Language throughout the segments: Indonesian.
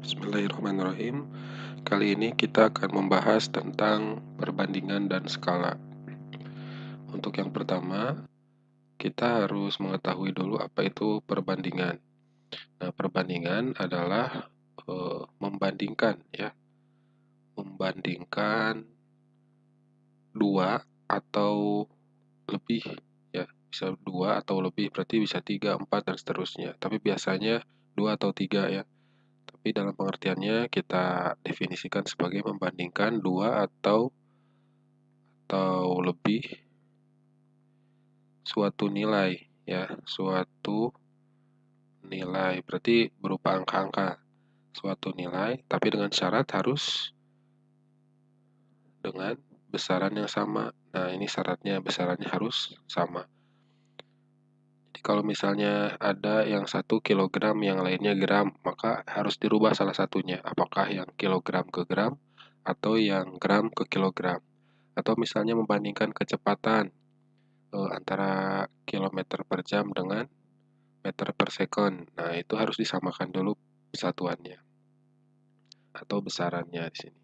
Bismillahirrahmanirrahim. Kali ini kita akan membahas tentang perbandingan dan skala. Untuk yang pertama, kita harus mengetahui dulu apa itu perbandingan. Nah, perbandingan adalah membandingkan ya, membandingkan dua atau lebih ya, bisa dua atau lebih, berarti bisa 3, 4 dan seterusnya. Tapi biasanya 2 atau 3 ya. Tapi dalam pengertiannya kita definisikan sebagai membandingkan dua atau lebih suatu nilai ya, suatu nilai berarti berupa angka-angka, suatu nilai tapi dengan syarat harus dengan besaran yang sama. Nah, ini syaratnya, besarannya harus sama. Jadi kalau misalnya ada yang 1 kilogram, yang lainnya gram, maka harus dirubah salah satunya, apakah yang kilogram ke gram atau yang gram ke kilogram. Atau misalnya membandingkan kecepatan antara kilometer per jam dengan meter per second. Nah, itu harus disamakan dulu satuannya atau besarannya di sini.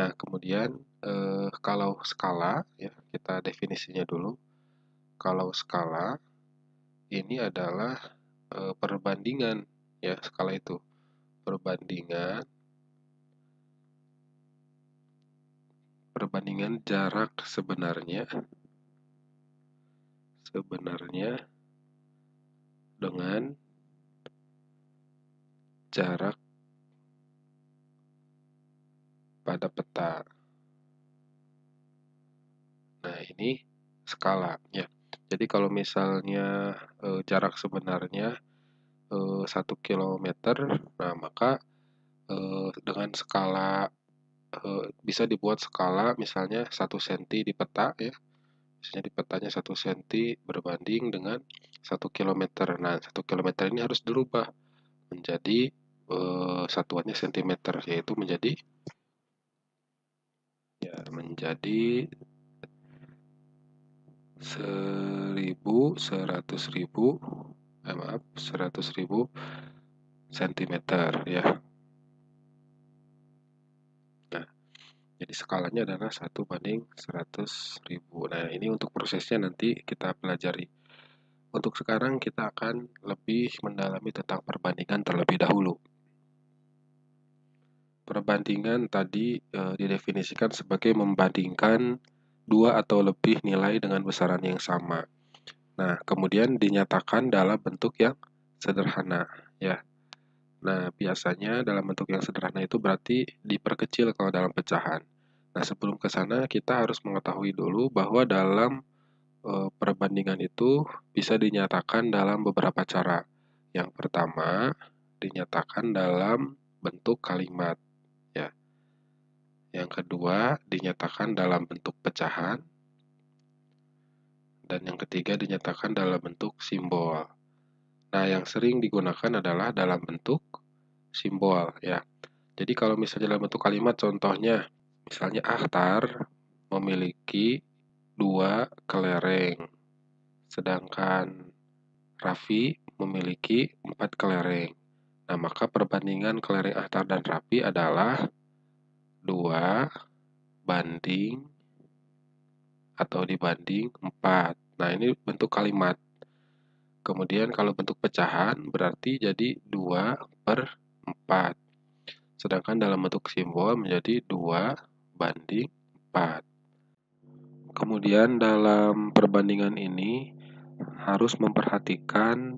Nah, kemudian kalau skala ya, kita definisinya dulu. Kalau skala ini adalah perbandingan ya, skala itu perbandingan jarak sebenarnya dengan jarak pada peta. Nah, ini skala ya. Jadi kalau misalnya jarak sebenarnya 1 kilometer, nah maka dengan skala bisa dibuat skala misalnya 1 cm di peta ya. Misalnya di petanya 1 cm berbanding dengan 1 kilometer. Nah, 1 kilometer ini harus dirubah menjadi satuannya sentimeter, yaitu menjadi 100.000 centimeter ya. Nah, jadi skalanya adalah 1/100.000. Nah, ini untuk prosesnya nanti kita pelajari. Untuk sekarang kita akan lebih mendalami tentang perbandingan terlebih dahulu. Perbandingan tadi didefinisikan sebagai membandingkan dua atau lebih nilai dengan besaran yang sama. Nah, kemudian dinyatakan dalam bentuk yang sederhana ya. Nah, biasanya dalam bentuk yang sederhana itu berarti diperkecil kalau dalam pecahan. Nah, sebelum ke sana kita harus mengetahui dulu bahwa dalam perbandingan itu bisa dinyatakan dalam beberapa cara. Yang pertama, dinyatakan dalam bentuk kalimat ya. Yang kedua, dinyatakan dalam bentuk pecahan. Dan yang ketiga, dinyatakan dalam bentuk simbol. Nah, yang sering digunakan adalah dalam bentuk simbol ya. Jadi kalau misalnya dalam bentuk kalimat, contohnya misalnya Akhtar memiliki 2 kelereng, sedangkan Raffi memiliki 4 kelereng. Nah, maka perbandingan kelereng Akhtar dan Raffi adalah 2 banding atau dibanding 4. Nah, ini bentuk kalimat. Kemudian kalau bentuk pecahan berarti jadi 2/4. Sedangkan dalam bentuk simbol menjadi 2/4. Kemudian dalam perbandingan ini harus memperhatikan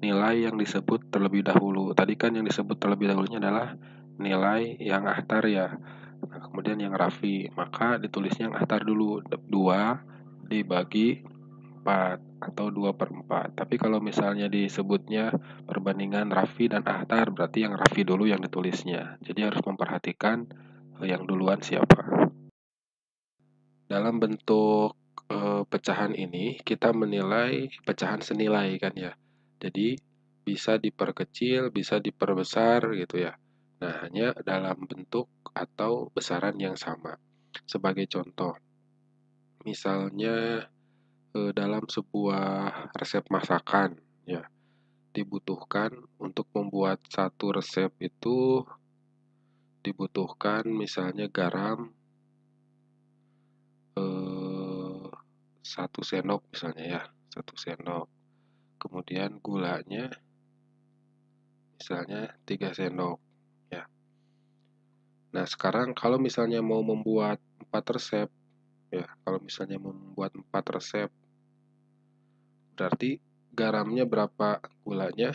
nilai yang disebut terlebih dahulu. Tadi kan yang disebut terlebih dahulunya adalah nilai yang Akhtar ya. Nah, kemudian yang Raffi, maka ditulisnya yang Akhtar dulu, 2 dibagi 4 atau 2/4. Tapi kalau misalnya disebutnya perbandingan Raffi dan Akhtar, berarti yang Raffi dulu yang ditulisnya. Jadi harus memperhatikan yang duluan siapa. Dalam bentuk pecahan ini kita menilai pecahan senilai kan ya. Jadi bisa diperkecil, bisa diperbesar gitu ya. Nah, hanya dalam bentuk atau besaran yang sama. Sebagai contoh, misalnya dalam sebuah resep masakan ya. dibutuhkan untuk membuat satu resep itu dibutuhkan misalnya garam 1 sendok misalnya ya, 1 sendok. Kemudian gulanya misalnya 3 sendok ya. Nah, sekarang kalau misalnya mau membuat 4 resep ya, kalau misalnya membuat 4 resep berarti garamnya berapa, gulanya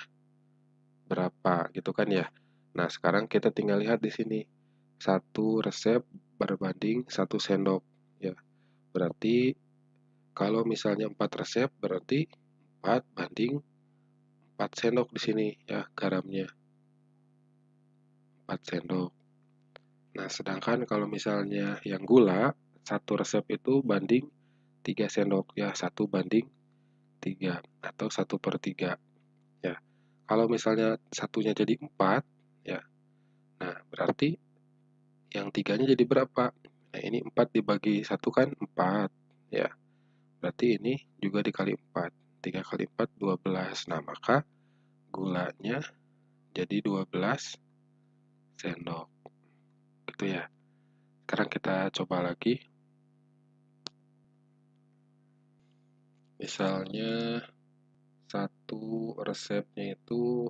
berapa gitu kan ya. Nah, sekarang kita tinggal lihat di sini. 1 resep berbanding 1 sendok ya. Berarti kalau misalnya 4 resep berarti 4 banding 4 sendok di sini ya garamnya. 4 sendok. Nah, sedangkan kalau misalnya yang gula, 1 resep itu banding 3 sendok ya, 1 banding 3 atau 1/3 ya. Kalau misalnya satunya jadi 4 ya. Nah, berarti yang 3-nya jadi berapa? Nah, ini 4 dibagi 1 kan 4 ya. Berarti ini juga dikali 4. 3 kali 4 12. Nah, maka gulanya jadi 12 sendok. Gitu ya. Sekarang kita coba lagi. Misalnya satu resepnya itu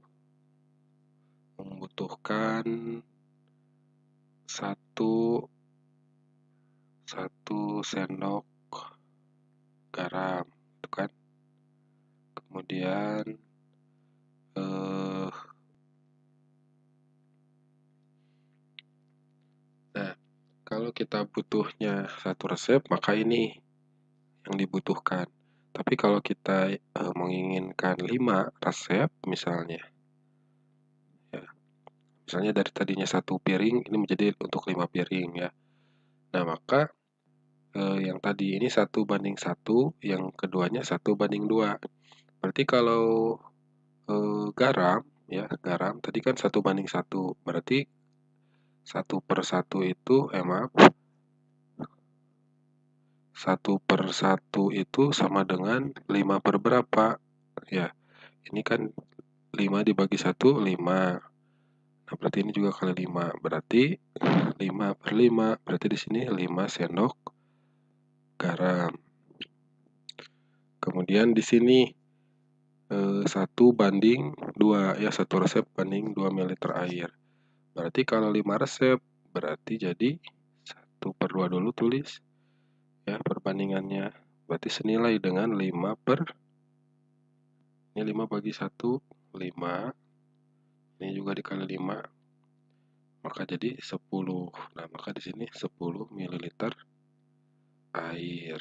membutuhkan satu sendok garam, itu kan. Kemudian nah, kalau kita butuhnya satu resep, maka ini yang dibutuhkan. Tapi kalau kita menginginkan 5 resep misalnya, ya, misalnya dari tadinya 1 piring, ini menjadi untuk 5 piring ya. Nah, maka yang tadi ini 1 banding 1, yang keduanya 1 banding 2. Berarti kalau garam, ya garam, tadi kan 1 banding 1, berarti 1/1 itu, maaf, 1/1 itu sama dengan 5 per berapa? Ya, ini kan 5 dibagi 1, 5. Nah, berarti ini juga kali 5. Berarti 5/5. Berarti di sini 5 sendok garam. Kemudian di sini 1 banding 2. Ya, 1 resep banding 2 ml air. Berarti kalau 5 resep, berarti jadi 1/2 dulu tulis. Ya, perbandingannya. Berarti senilai dengan 5 per... Ini 5 bagi 1, 5. Ini juga dikali 5. Maka jadi 10. Nah, maka di sini 10 ml air.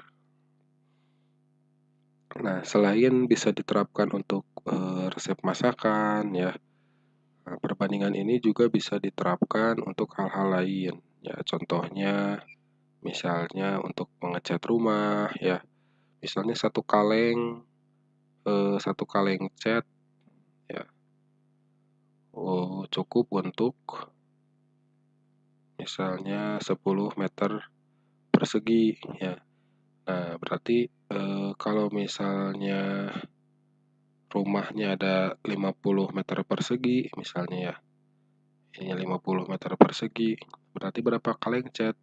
Nah, selain bisa diterapkan untuk resep masakan ya, perbandingan ini juga bisa diterapkan untuk hal-hal lain. Ya, contohnya misalnya untuk mengecat rumah ya. Misalnya satu kaleng cat ya, cukup untuk misalnya 10 meter persegi ya. Nah, berarti kalau misalnya rumahnya ada 50 meter persegi misalnya ya, ini 50 meter persegi, berarti berapa kaleng cat?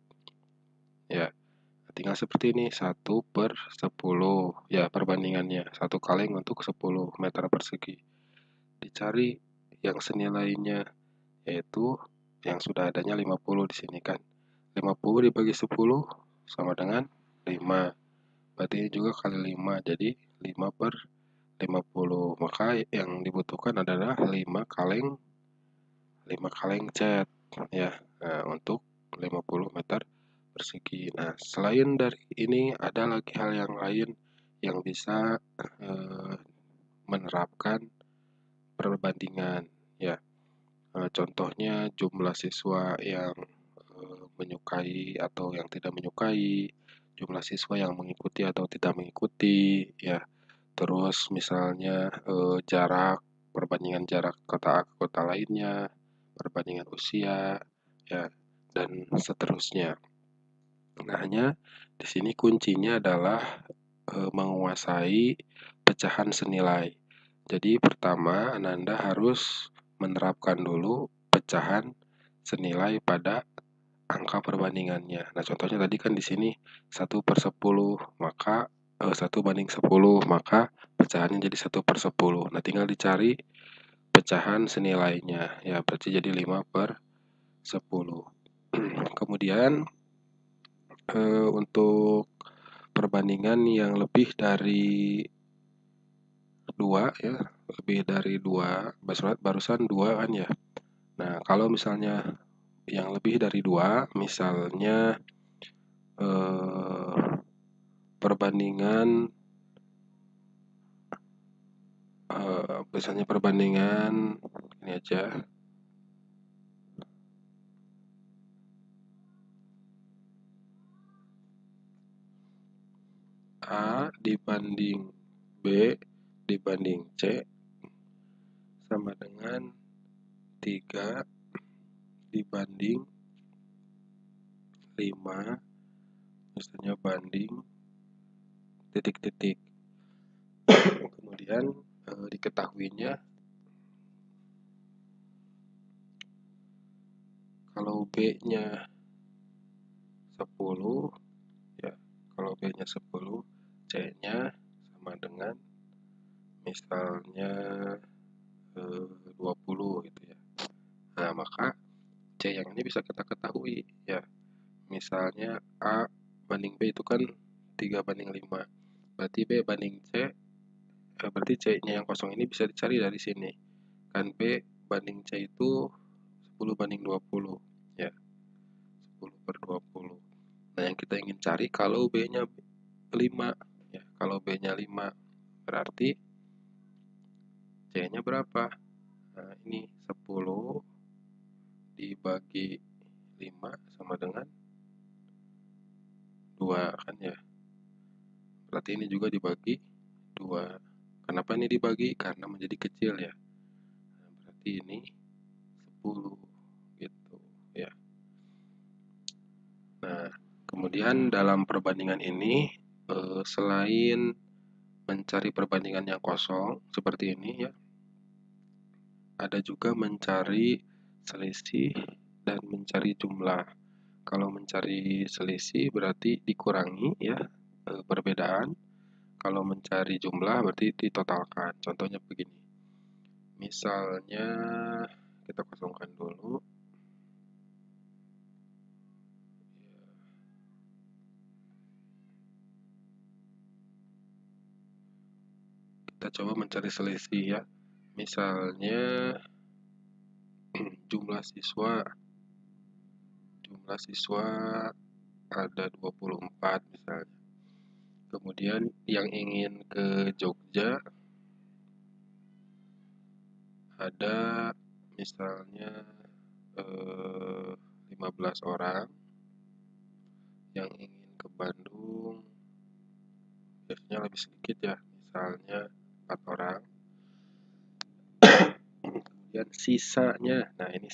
Ya, tinggal seperti ini, 1/10 ya perbandingannya, 1 kaleng untuk 10 meter persegi. Dicari yang senilainya, yaitu yang sudah adanya 50 di sini kan. 50 dibagi 10 sama dengan 5. Berarti ini juga kali 5, jadi 5/50. Maka yang dibutuhkan adalah 5 kaleng cat ya. Nah, untuk 50 meter persegi. Nah, selain dari ini ada lagi hal yang lain yang bisa menerapkan perbandingan ya. Contohnya jumlah siswa yang menyukai atau yang tidak menyukai, jumlah siswa yang mengikuti atau tidak mengikuti ya. Terus misalnya perbandingan jarak kota ke kota lainnya, perbandingan usia ya, dan seterusnya. Nah, hanya di sini kuncinya adalah menguasai pecahan senilai. Jadi pertama, Ananda harus menerapkan dulu pecahan senilai pada angka perbandingannya. Nah, contohnya tadi kan di sini 1/10, maka 1/10, maka pecahannya jadi 1/10. Nah, tinggal dicari pecahan senilainya. Ya, berarti jadi 5/10. Kemudian untuk perbandingan yang lebih dari 2 ya, lebih dari 2, barusan 2 kan ya. Nah, kalau misalnya yang lebih dari 2, misalnya perbandingan misalnya perbandingan ini aja, A dibanding B dibanding C sama dengan 3 dibanding 5, misalnya banding titik-titik. Kemudian diketahuinya kalau B-nya 10 ya, kalau B-nya 10, C-nya sama dengan misalnya 20 gitu ya. Nah, maka C yang ini bisa kita ketahui ya. Misalnya A banding B itu kan 3/5. Berarti B banding C, berarti C-nya yang kosong ini bisa dicari dari sini. Kan B banding C itu 10/20 ya. 10/20. Nah, yang kita ingin cari kalau B-nya 5 ya. Kalau B-nya 5 berarti C-nya berapa? Nah, ini 10 dibagi 5 sama dengan 2 kan ya. Berarti ini juga dibagi 2. Kenapa ini dibagi? Karena menjadi kecil ya. Nah, berarti ini 10 gitu ya. Nah, kemudian dalam perbandingan ini selain mencari perbandingan yang kosong seperti ini ya, ada juga mencari selisih dan mencari jumlah. Kalau mencari selisih berarti dikurangi ya perbedaan. Kalau mencari jumlah berarti ditotalkan. Contohnya begini. Misalnya kita kosongkan dulu. Kita coba mencari selisih ya. Misalnya jumlah siswa ada 24 misalnya. Kemudian yang ingin ke Jogja ada misalnya 15 orang. Yang ingin ke Bandung biasanya lebih sedikit ya, misalnya 4 orang. Kemudian sisanya, nah ini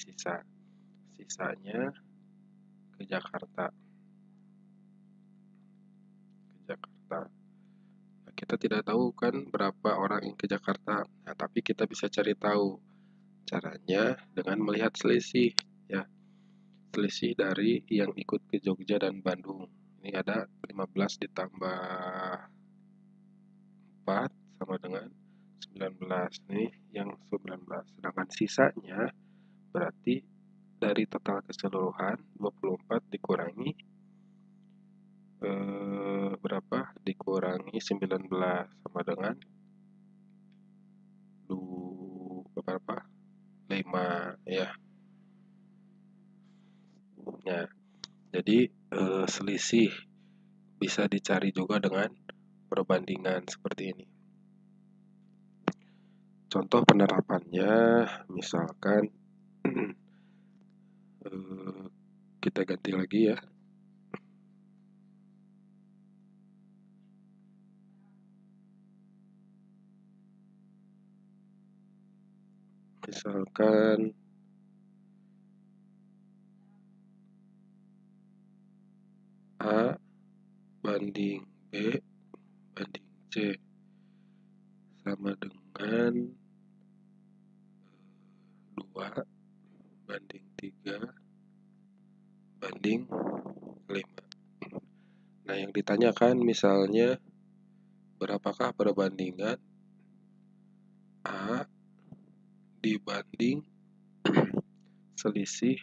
sisanya ke Jakarta. Nah, kita tidak tahu kan berapa orang yang ke Jakarta. Nah, tapi kita bisa cari tahu caranya dengan melihat selisih ya. Selisih dari yang ikut ke Jogja dan Bandung. Ini ada 15 ditambah 4 sama dengan 19. Ini yang 19. Sedangkan sisanya berarti dari total keseluruhan 24 dikurangi berapa? Dikurangi 19 sama dengan berapa? 5 ya. Nah, jadi selisih bisa dicari juga dengan perbandingan seperti ini. Contoh penerapannya misalkan kita ganti lagi ya. Misalkan A banding B banding C sama dengan dengan 2 banding 3 banding 5. Nah, yang ditanyakan misalnya berapakah perbandingan A dibanding selisih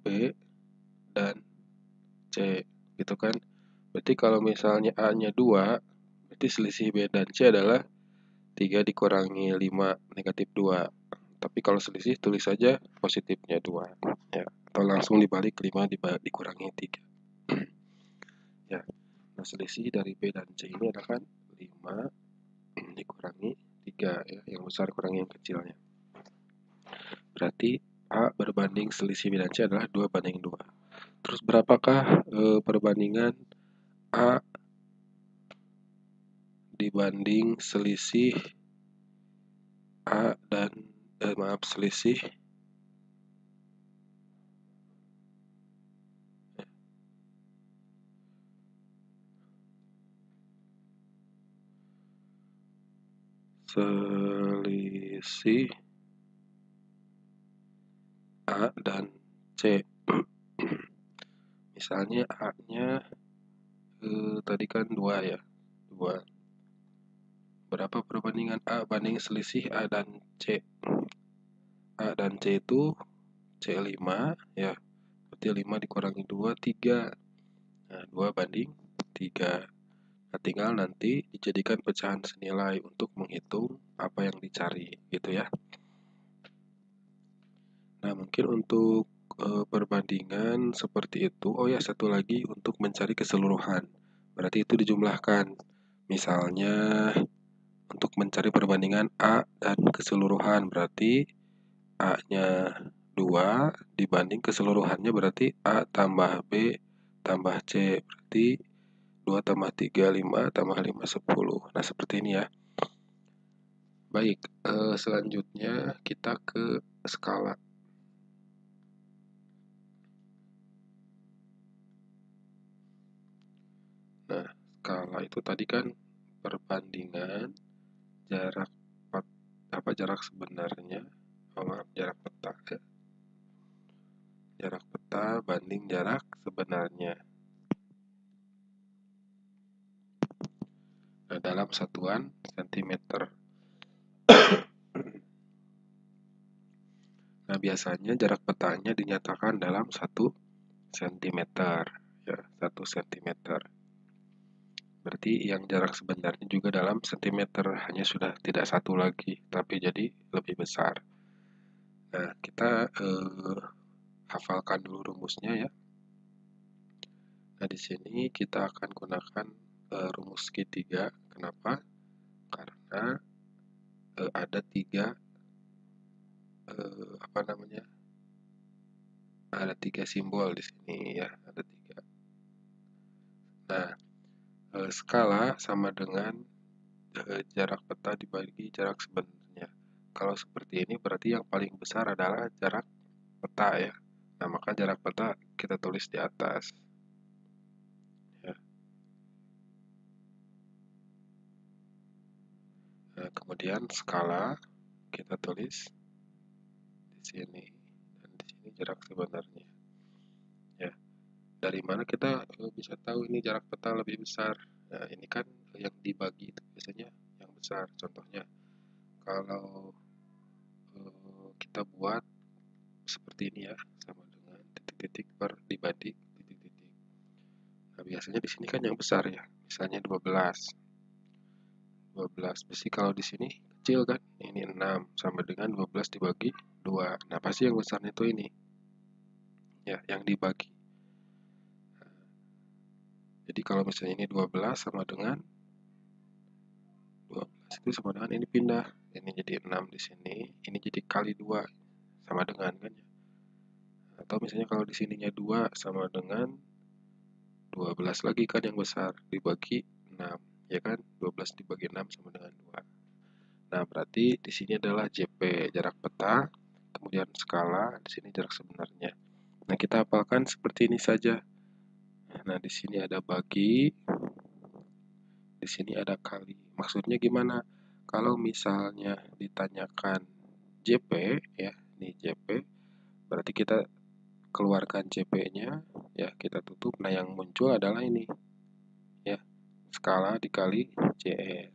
B dan C, gitu kan. Berarti kalau misalnya A-nya 2, berarti selisih B dan C adalah 3 dikurangi 5 negatif 2. Tapi kalau selisih tulis saja positifnya 2. Ya, atau langsung dibalik 5 dikurangi 3. Ya, nah selisih dari B dan C ini adalah kan 5 dikurangi 3 ya, yang besar kurangi yang kecilnya. Berarti A berbanding selisih B dan C adalah 2 banding 2. Terus berapakah perbandingan A dibanding selisih A dan selisih A dan C. Misalnya A-nya tadi kan 2 ya, 2. Berapa perbandingan A banding selisih A dan C? A dan C itu C5 ya, berarti 5 dikurangi 2, 3. Nah, 2 banding 3. Nah, tinggal nanti dijadikan pecahan senilai untuk menghitung apa yang dicari, gitu ya. Nah, mungkin untuk perbandingan seperti itu. Oh ya, satu lagi untuk mencari keseluruhan. Berarti itu dijumlahkan. Misalnya untuk mencari perbandingan A dan keseluruhan, berarti A-nya 2 dibanding keseluruhannya berarti A tambah B tambah C. Berarti 2 tambah 3, 5 tambah 5, 10. Nah, seperti ini ya. Baik, selanjutnya kita ke skala. Nah, skala itu tadi kan perbandingan jarak jarak sebenarnya, jarak peta ya. Jarak peta banding jarak sebenarnya. Nah, dalam satuan sentimeter. Nah, biasanya jarak petanya dinyatakan dalam 1 cm ya, 1 cm. Berarti yang jarak sebenarnya juga dalam sentimeter, hanya sudah tidak 1 lagi, tapi jadi lebih besar. Nah, kita hafalkan dulu rumusnya ya. Nah, di sini kita akan gunakan rumus segitiga. Kenapa? Karena ada 3 ada 3 simbol di sini ya, ada 3. Nah, skala sama dengan jarak peta dibagi jarak sebenarnya. Kalau seperti ini berarti yang paling besar adalah jarak peta ya. Nah, maka jarak peta kita tulis di atas. Ya. Nah, kemudian skala kita tulis di sini, dan di sini jarak sebenarnya. Ya. Dari mana kita bisa tahu ini jarak peta lebih besar? Nah, ini kan yang dibagi itu biasanya yang besar. Contohnya, kalau kita buat seperti ini ya, sama dengan titik-titik per dibanding titik-titik. Nah, biasanya di sini kan yang besar ya, misalnya 12. 12 besi kalau di sini kecil kan, ini 6 sama dengan 12 dibagi 2. Nah, pasti yang besarnya itu ini. Ya, yang dibagi. Jadi kalau misalnya ini 12 sama dengan 12 itu sama dengan ini pindah. Ini jadi 6 di sini, ini jadi kali 2 sama dengan kan ya. Atau misalnya kalau di sininya 2 sama dengan 12 lagi kan yang besar dibagi 6, ya kan? 12 dibagi 6 sama dengan 2. Nah, berarti di sini adalah JP, jarak peta, kemudian skala, di sini jarak sebenarnya. Nah, kita hafalkan seperti ini saja. Nah, di sini ada bagi, di sini ada kali. Maksudnya gimana? Kalau misalnya ditanyakan JP ya, ini JP, berarti kita keluarkan JP-nya, ya kita tutup. Nah, yang muncul adalah ini, ya, skala dikali JS.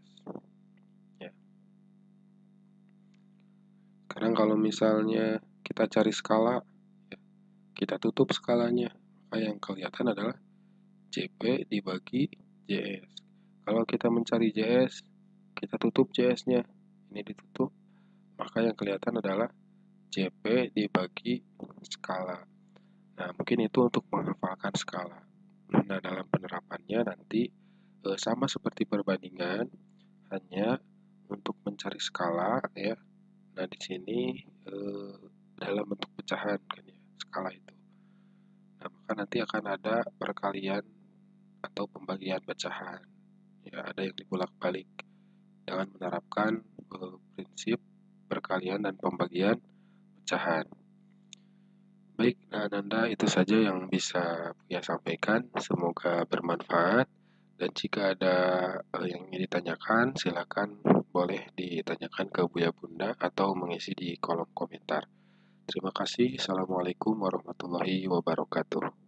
Ya. Sekarang kalau misalnya kita cari skala, ya, kita tutup skalanya, maka yang kelihatan adalah JP dibagi JS. Kalau kita mencari JS, kita tutup JS-nya. Ini ditutup, maka yang kelihatan adalah JP dibagi skala. Nah, mungkin itu untuk menghafalkan skala. Nah, dalam penerapannya nanti sama seperti perbandingan, hanya untuk mencari skala ya. Nah, di sini dalam bentuk pecahan kan ya, skala itu. Nah, maka nanti akan ada perkalian atau pembagian pecahan. Ya, ada yang dibulak-balik dengan menerapkan prinsip perkalian dan pembagian pecahan. Baik, nah Nanda itu saja yang bisa Buya sampaikan. Semoga bermanfaat. Dan jika ada yang ingin ditanyakan, silakan boleh ditanyakan ke Buya Bunda atau mengisi di kolom komentar. Terima kasih. Assalamualaikum warahmatullahi wabarakatuh.